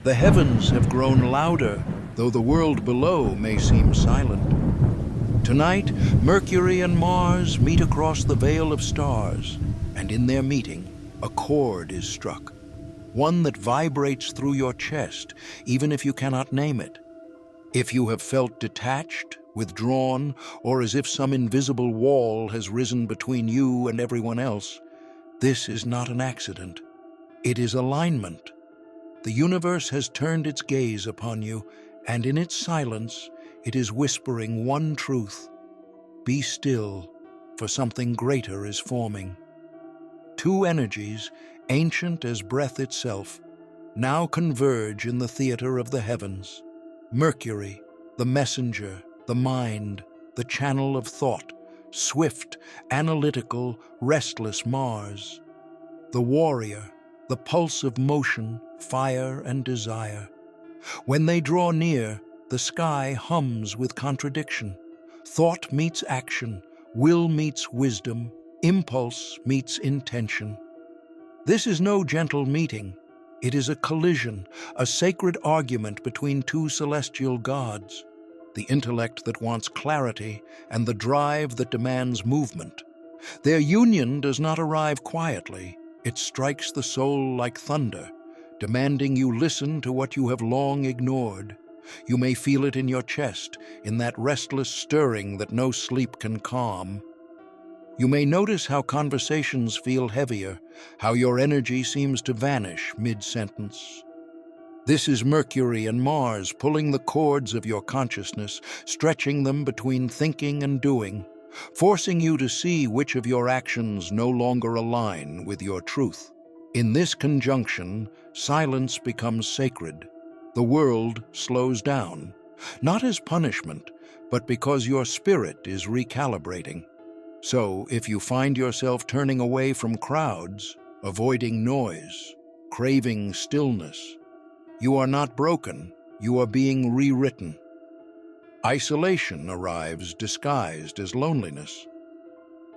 The heavens have grown louder, though the world below may seem silent. Tonight, Mercury and Mars meet across the veil of stars, and in their meeting, a chord is struck. One that vibrates through your chest, even if you cannot name it. If you have felt detached, withdrawn, or as if some invisible wall has risen between you and everyone else, this is not an accident. It is alignment. The universe has turned its gaze upon you, and in its silence, it is whispering one truth. Be still, for something greater is forming. Two energies, ancient as breath itself, now converge in the theater of the heavens. Mercury, the messenger, the mind, the channel of thought, swift, analytical, restless Mars. The warrior, the pulse of motion, fire and desire. When they draw near, the sky hums with contradiction. Thought meets action, will meets wisdom, impulse meets intention. This is no gentle meeting. It is a collision, a sacred argument between two celestial gods, the intellect that wants clarity and the drive that demands movement. Their union does not arrive quietly. It strikes the soul like thunder, demanding you listen to what you have long ignored. You may feel it in your chest, in that restless stirring that no sleep can calm. You may notice how conversations feel heavier, how your energy seems to vanish mid-sentence. This is Mercury and Mars pulling the cords of your consciousness, stretching them between thinking and doing, forcing you to see which of your actions no longer align with your truth. In this conjunction, silence becomes sacred. The world slows down, not as punishment, but because your spirit is recalibrating. So, if you find yourself turning away from crowds, avoiding noise, craving stillness, you are not broken, you are being rewritten. Isolation arrives disguised as loneliness.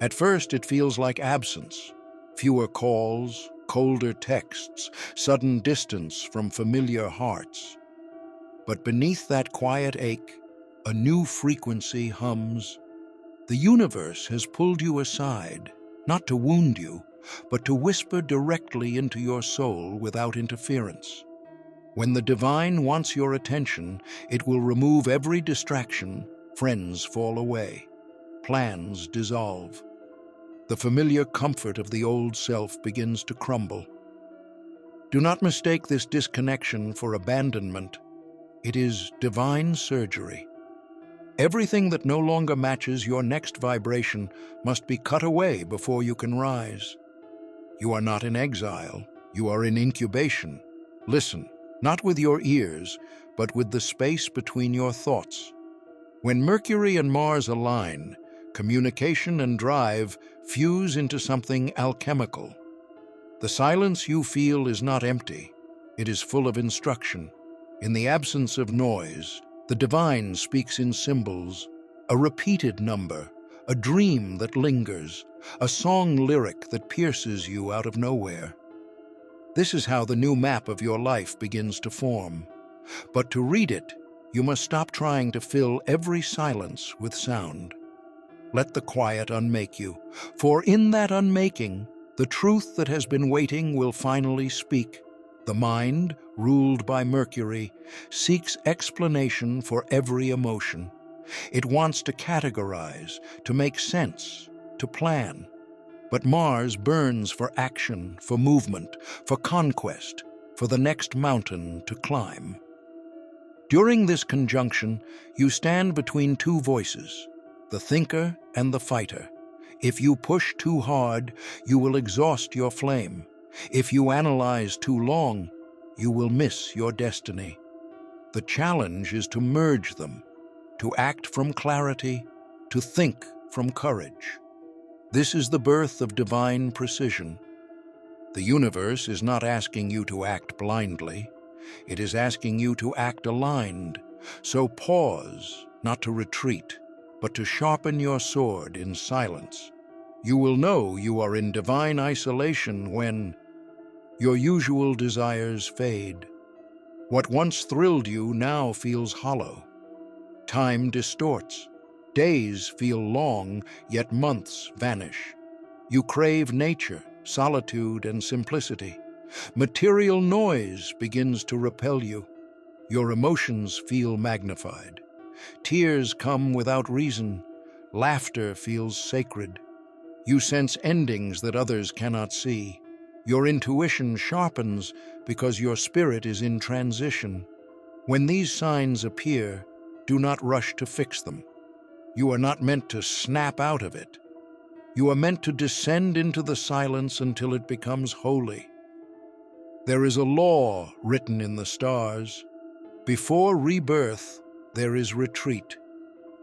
At first, it feels like absence, fewer calls, colder texts, sudden distance from familiar hearts. But beneath that quiet ache, a new frequency hums. The universe has pulled you aside, not to wound you, but to whisper directly into your soul without interference. When the divine wants your attention, it will remove every distraction, friends fall away, plans dissolve. The familiar comfort of the old self begins to crumble. Do not mistake this disconnection for abandonment. It is divine surgery. Everything that no longer matches your next vibration must be cut away before you can rise. You are not in exile, you are in incubation. Listen, not with your ears, but with the space between your thoughts. When Mercury and Mars align, communication and drive fuse into something alchemical. The silence you feel is not empty, it is full of instruction. In the absence of noise, the divine speaks in symbols, a repeated number, a dream that lingers, a song lyric that pierces you out of nowhere. This is how the new map of your life begins to form. But to read it, you must stop trying to fill every silence with sound. Let the quiet unmake you, for in that unmaking, the truth that has been waiting will finally speak. The mind, ruled by Mercury, seeks explanation for every emotion. It wants to categorize, to make sense, to plan. But Mars burns for action, for movement, for conquest, for the next mountain to climb. During this conjunction, you stand between two voices, the thinker and the fighter. If you push too hard, you will exhaust your flame. If you analyze too long, you will miss your destiny. The challenge is to merge them, to act from clarity, to think from courage. This is the birth of divine precision. The universe is not asking you to act blindly. It is asking you to act aligned. So pause, not to retreat, but to sharpen your sword in silence. You will know you are in divine isolation when your usual desires fade, What once thrilled you now feels hollow. Time distorts. Days feel long, yet months vanish. You crave nature, solitude, and simplicity. Material noise begins to repel you. Your emotions feel magnified. Tears come without reason. Laughter feels sacred. You sense endings that others cannot see. Your intuition sharpens because your spirit is in transition. When these signs appear, do not rush to fix them. You are not meant to snap out of it. You are meant to descend into the silence until it becomes holy. There is a law written in the stars. Before rebirth, there is retreat.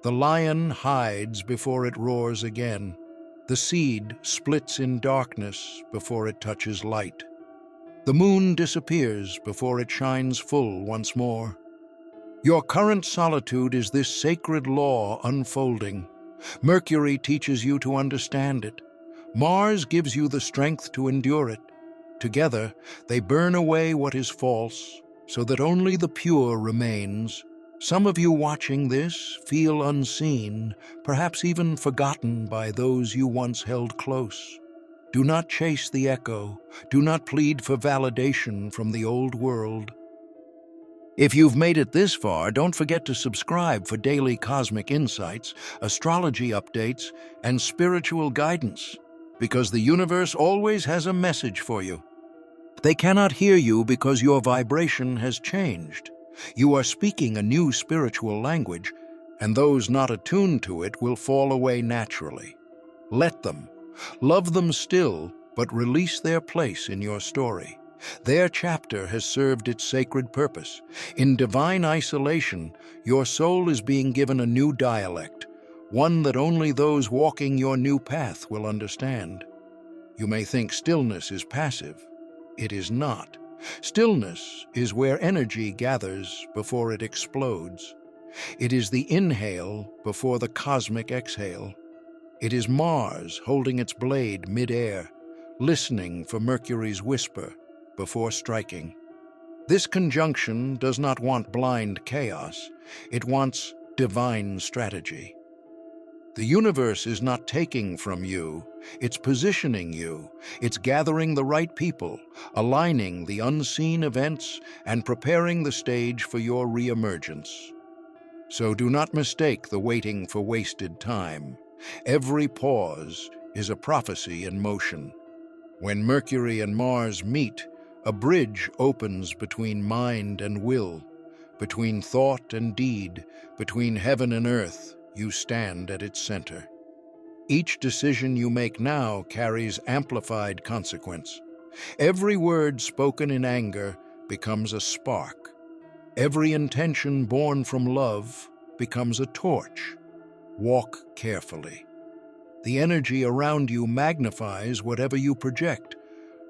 The lion hides before it roars again. The seed splits in darkness before it touches light. The moon disappears before it shines full once more. Your current solitude is this sacred law unfolding. Mercury teaches you to understand it. Mars gives you the strength to endure it. Together, they burn away what is false, so that only the pure remains. Some of you watching this feel unseen, perhaps even forgotten by those you once held close. Do not chase the echo. Do not plead for validation from the old world. If you've made it this far, don't forget to subscribe for daily cosmic insights, astrology updates, and spiritual guidance, because the universe always has a message for you. They cannot hear you because your vibration has changed. You are speaking a new spiritual language, and those not attuned to it will fall away naturally. Let them. Love them still, but release their place in your story. Their chapter has served its sacred purpose. In divine isolation, your soul is being given a new dialect, one that only those walking your new path will understand. You may think stillness is passive. It is not. Stillness is where energy gathers before it explodes. It is the inhale before the cosmic exhale. It is Mars holding its blade mid-air, listening for Mercury's whisper before striking. This conjunction does not want blind chaos. It wants divine strategy. The universe is not taking from you, it's positioning you. It's gathering the right people, aligning the unseen events, and preparing the stage for your reemergence. So do not mistake the waiting for wasted time. Every pause is a prophecy in motion. When Mercury and Mars meet, a bridge opens between mind and will, between thought and deed, between heaven and earth. You stand at its center. Each decision you make now carries amplified consequence. Every word spoken in anger becomes a spark. Every intention born from love becomes a torch. Walk carefully. The energy around you magnifies whatever you project.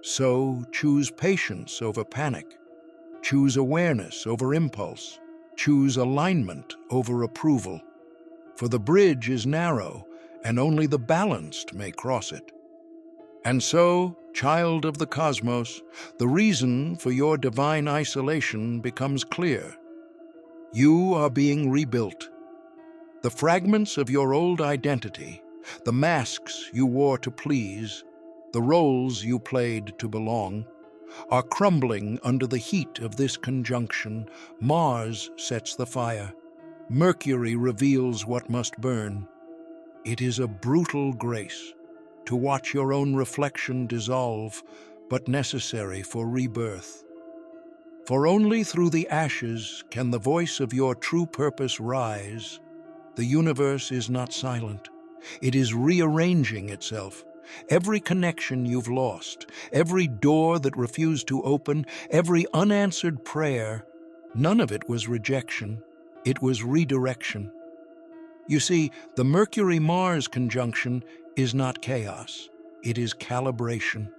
So choose patience over panic. Choose awareness over impulse. Choose alignment over approval. For the bridge is narrow, and only the balanced may cross it. And so, child of the cosmos, the reason for your divine isolation becomes clear. You are being rebuilt. The fragments of your old identity, the masks you wore to please, the roles you played to belong, are crumbling under the heat of this conjunction. Mars sets the fire. Mercury reveals what must burn. It is a brutal grace to watch your own reflection dissolve, but necessary for rebirth. For only through the ashes can the voice of your true purpose rise. The universe is not silent. It is rearranging itself. Every connection you've lost, every door that refused to open, every unanswered prayer, none of it was rejection. It was redirection. You see, the Mercury-Mars conjunction is not chaos. It is calibration.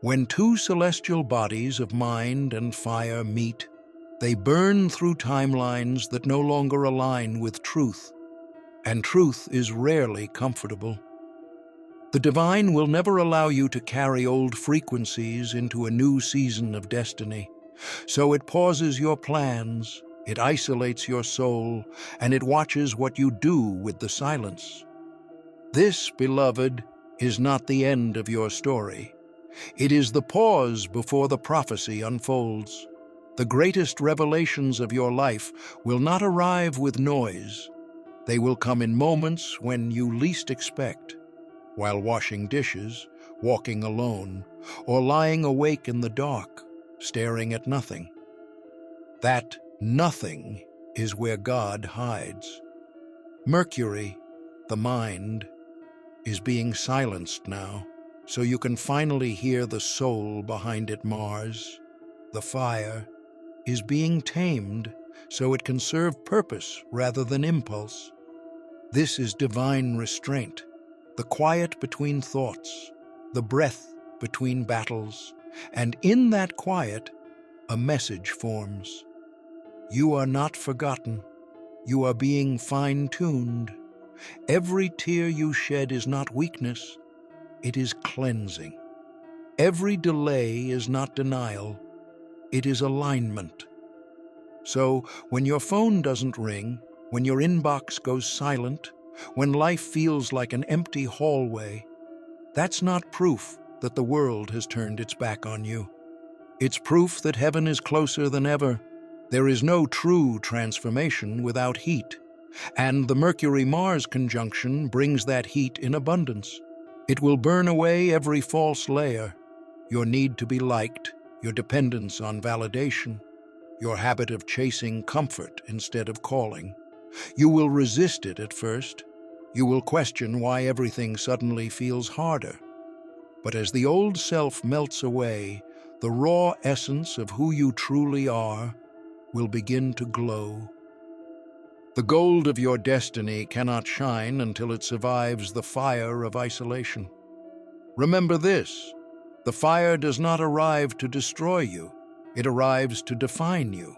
When two celestial bodies of mind and fire meet, they burn through timelines that no longer align with truth. And truth is rarely comfortable. The divine will never allow you to carry old frequencies into a new season of destiny. So it pauses your plans, it isolates your soul, and it watches what you do with the silence. This, beloved, is not the end of your story. It is the pause before the prophecy unfolds. The greatest revelations of your life will not arrive with noise. They will come in moments when you least expect, while washing dishes, walking alone, or lying awake in the dark, staring at nothing. That nothing is where God hides. Mercury, the mind, is being silenced now, so you can finally hear the soul behind it. Mars, the fire, is being tamed so it can serve purpose rather than impulse. This is divine restraint, the quiet between thoughts, the breath between battles, and in that quiet, a message forms. You are not forgotten. You are being fine-tuned. Every tear you shed is not weakness, it is cleansing. Every delay is not denial, it is alignment. So, when your phone doesn't ring, when your inbox goes silent, when life feels like an empty hallway, that's not proof that the world has turned its back on you. It's proof that heaven is closer than ever. There is no true transformation without heat, and the Mercury-Mars conjunction brings that heat in abundance. It will burn away every false layer, your need to be liked, your dependence on validation, your habit of chasing comfort instead of calling. You will resist it at first. You will question why everything suddenly feels harder. But as the old self melts away, the raw essence of who you truly are will begin to glow. The gold of your destiny cannot shine until it survives the fire of isolation. Remember this: the fire does not arrive to destroy you, it arrives to define you.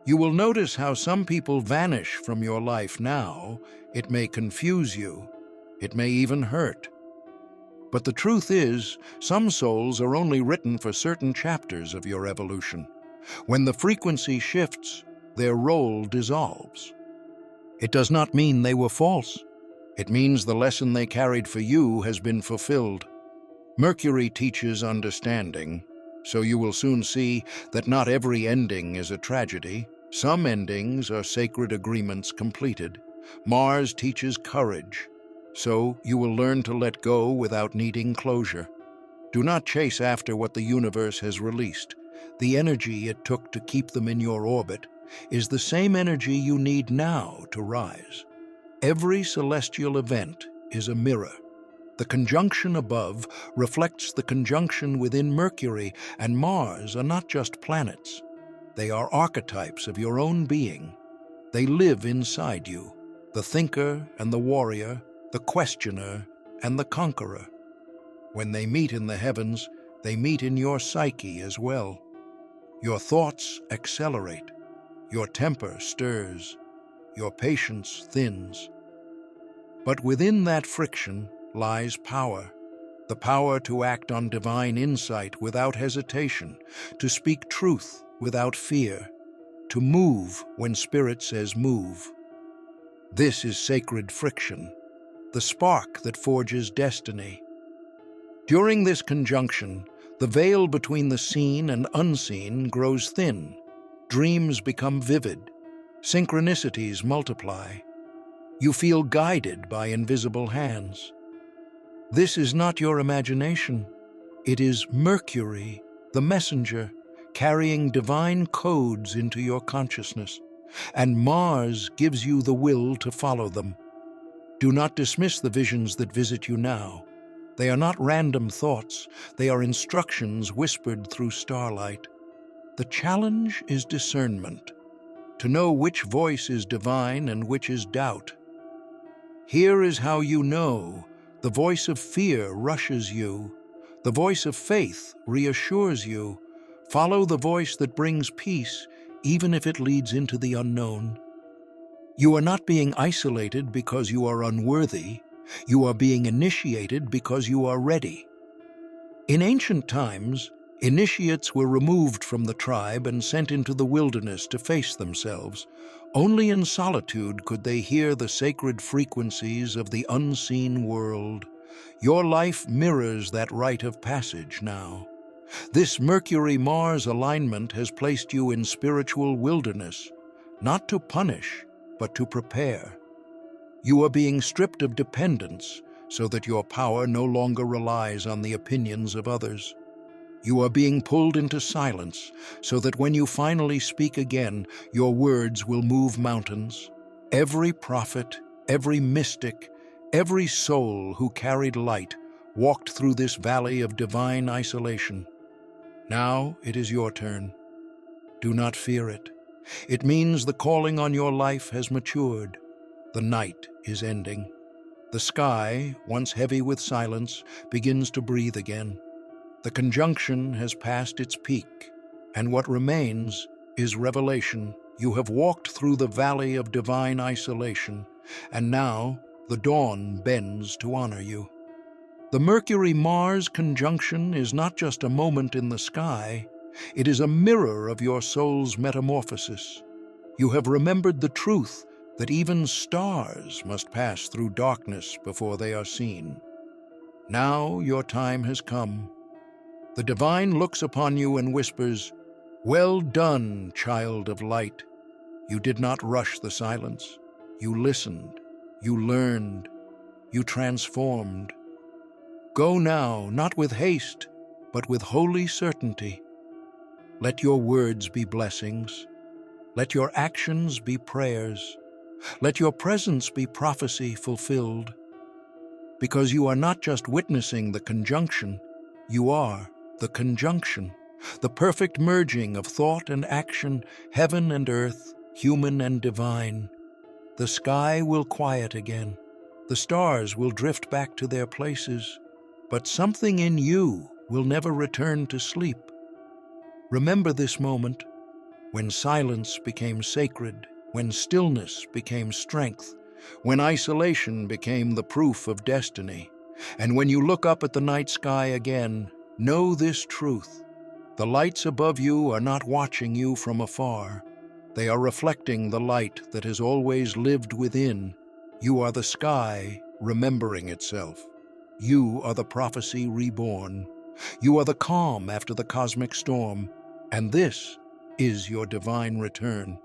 You will notice how some people vanish from your life now. It may confuse you, it may even hurt. But the truth is, some souls are only written for certain chapters of your evolution. When the frequency shifts, their role dissolves. It does not mean they were false. It means the lesson they carried for you has been fulfilled. Mercury teaches understanding, so you will soon see that not every ending is a tragedy. Some endings are sacred agreements completed. Mars teaches courage, so you will learn to let go without needing closure. Do not chase after what the universe has released. The energy it took to keep them in your orbit is the same energy you need now to rise. Every celestial event is a mirror. The conjunction above reflects the conjunction within. Mercury and Mars are not just planets. They are archetypes of your own being. They live inside you, the thinker and the warrior, the questioner and the conqueror. When they meet in the heavens, they meet in your psyche as well. Your thoughts accelerate, your temper stirs, your patience thins. But within that friction lies power, the power to act on divine insight without hesitation, to speak truth without fear, to move when Spirit says move. This is sacred friction, the spark that forges destiny. During this conjunction, the veil between the seen and unseen grows thin. Dreams become vivid. Synchronicities multiply. You feel guided by invisible hands. This is not your imagination. It is Mercury, the messenger, carrying divine codes into your consciousness, and Mars gives you the will to follow them. Do not dismiss the visions that visit you now. They are not random thoughts, they are instructions whispered through starlight. The challenge is discernment, to know which voice is divine and which is doubt. Here is how you know: the voice of fear rushes you, the voice of faith reassures you. Follow the voice that brings peace, even if it leads into the unknown. You are not being isolated because you are unworthy. You are being initiated because you are ready. In ancient times, Initiates were removed from the tribe and sent into the wilderness to face themselves. Only in solitude could they hear the sacred frequencies of the unseen world. Your life mirrors that rite of passage now. This Mercury-Mars alignment has placed you in spiritual wilderness, not to punish, but to prepare. You are being stripped of dependence so that your power no longer relies on the opinions of others. You are being pulled into silence so that when you finally speak again, your words will move mountains. Every prophet, every mystic, every soul who carried light walked through this valley of divine isolation. Now it is your turn. Do not fear it. It means the calling on your life has matured. The night is ending. The sky, once heavy with silence, begins to breathe again. The conjunction has passed its peak, and what remains is revelation. You have walked through the valley of divine isolation, and now the dawn bends to honor you. The Mercury-Mars conjunction is not just a moment in the sky, it is a mirror of your soul's metamorphosis. You have remembered the truth that even stars must pass through darkness before they are seen. Now your time has come. The divine looks upon you and whispers, "Well done, child of light." You did not rush the silence. You listened. You learned. You transformed. Go now, not with haste, but with holy certainty. Let your words be blessings. Let your actions be prayers. Let your presence be prophecy fulfilled. Because you are not just witnessing the conjunction, you are the conjunction, the perfect merging of thought and action, heaven and earth, human and divine. The sky will quiet again. The stars will drift back to their places. But something in you will never return to sleep. Remember this moment, when silence became sacred, when stillness became strength, when isolation became the proof of destiny. And when you look up at the night sky again, know this truth. The lights above you are not watching you from afar. They are reflecting the light that has always lived within. You are the sky remembering itself. You are the prophecy reborn. You are the calm after the cosmic storm. And this is your divine return.